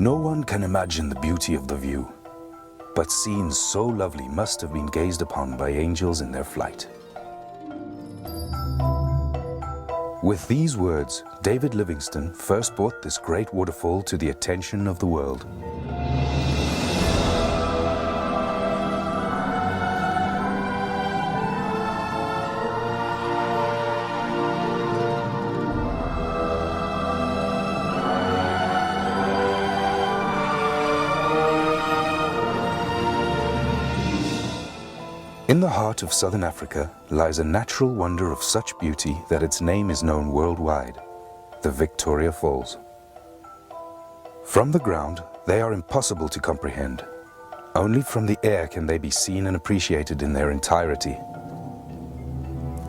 No one can imagine the beauty of the view, but scenes so lovely must have been gazed upon by angels in their flight. With these words, David Livingstone first brought this great waterfall to the attention of the world. In the heart of southern Africa lies a natural wonder of such beauty that its name is known worldwide, the Victoria Falls. From the ground, they are impossible to comprehend. Only from the air can they be seen and appreciated in their entirety.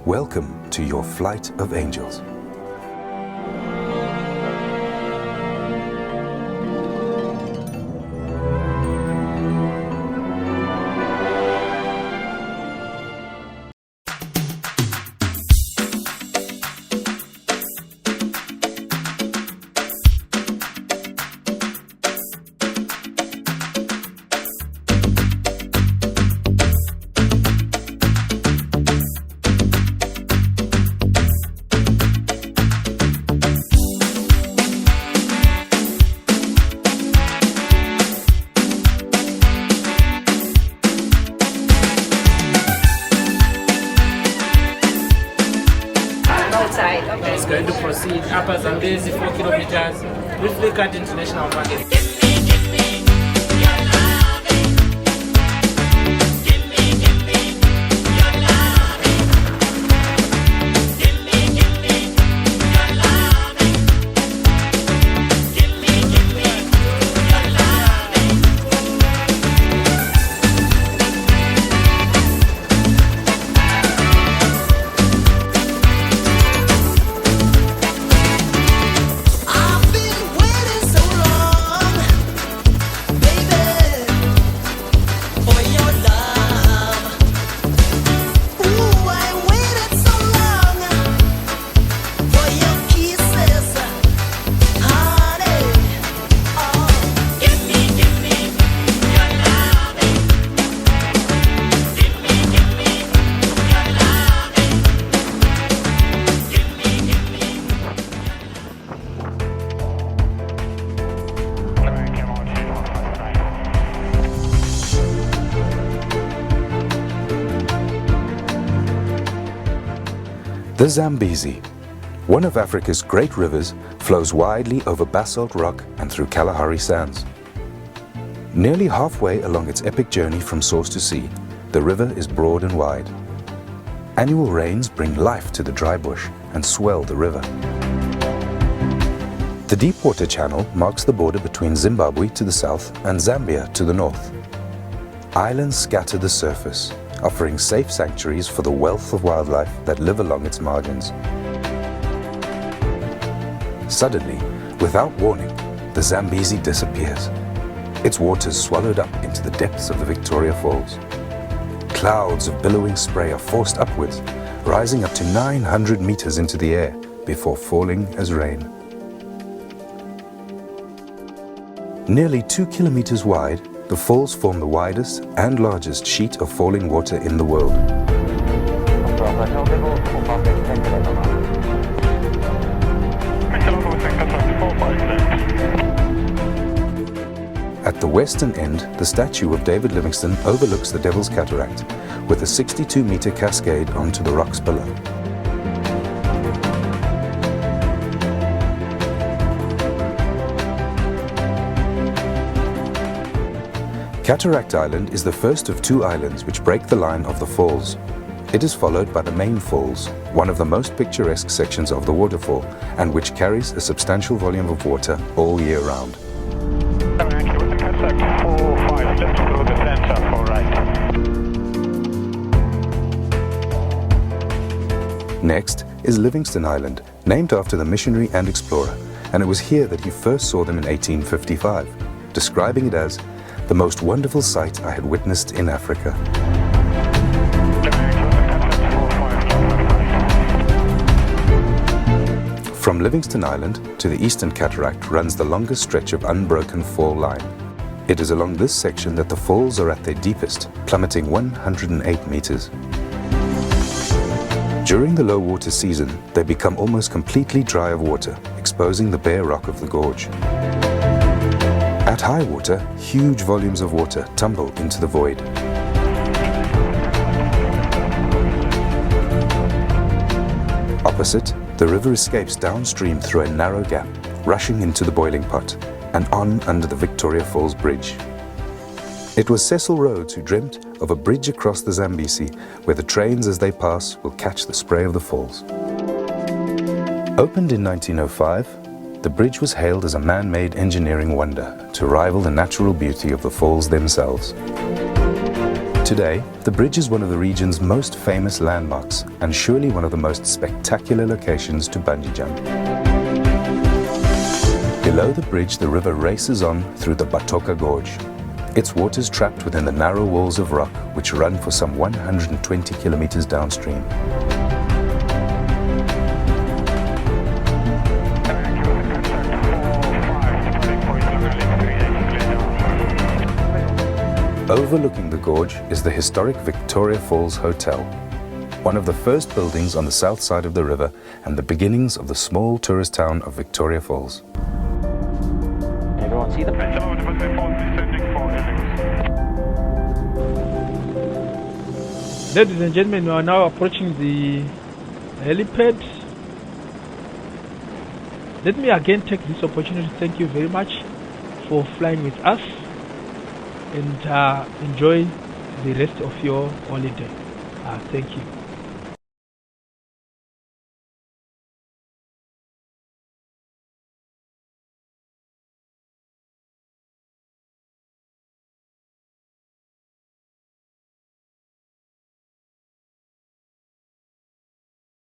Welcome to your flight of angels. It's going to proceed Upper Zambezi 4 kilometers with Lekad International Market. The Zambezi, one of Africa's great rivers, flows widely over basalt rock and through Kalahari sands. Nearly halfway along its epic journey from source to sea, the river is broad and wide. Annual rains bring life to the dry bush and swell the river. The Deepwater Channel marks the border between Zimbabwe to the south and Zambia to the north. Islands scatter the surface, offering safe sanctuaries for the wealth of wildlife that live along its margins. Suddenly, without warning, the Zambezi disappears. Its waters swallowed up into the depths of the Victoria Falls. Clouds of billowing spray are forced upwards, rising up to 900 meters into the air before falling as rain. Nearly 2 kilometers wide, the falls form the widest and largest sheet of falling water in the world. At the western end, the statue of David Livingstone overlooks the Devil's Cataract, with a 62-meter cascade onto the rocks below. Cataract Island is the first of 2 islands which break the line of the falls. It is followed by the main falls, one of the most picturesque sections of the waterfall, and which carries a substantial volume of water all year round. Next is Livingstone Island, named after the missionary and explorer, and it was here that he first saw them in 1855, describing it as the most wonderful sight I had witnessed in Africa. From Livingston Island to the Eastern Cataract runs the longest stretch of unbroken fall line. It is along this section that the falls are at their deepest, plummeting 108 meters. During the low water season, they become almost completely dry of water, exposing the bare rock of the gorge. At high water, huge volumes of water tumble into the void. Opposite, the river escapes downstream through a narrow gap, rushing into the boiling pot and on under the Victoria Falls Bridge. It was Cecil Rhodes who dreamt of a bridge across the Zambezi where the trains as they pass will catch the spray of the falls. Opened in 1905, the bridge was hailed as a man-made engineering wonder to rival the natural beauty of the falls themselves. Today, the bridge is one of the region's most famous landmarks and surely one of the most spectacular locations to bungee jump. Below the bridge, the river races on through the Batoka Gorge. Its waters trapped within the narrow walls of rock which run for some 120 kilometers downstream. Overlooking the gorge is the historic Victoria Falls Hotel, one of the first buildings on the south side of the river and the beginnings of the small tourist town of Victoria Falls. Everyone see them? Ladies and gentlemen, we are now approaching the helipad. Let me again take this opportunity to thank you very much for flying with us and enjoy the rest of your holiday. Thank you.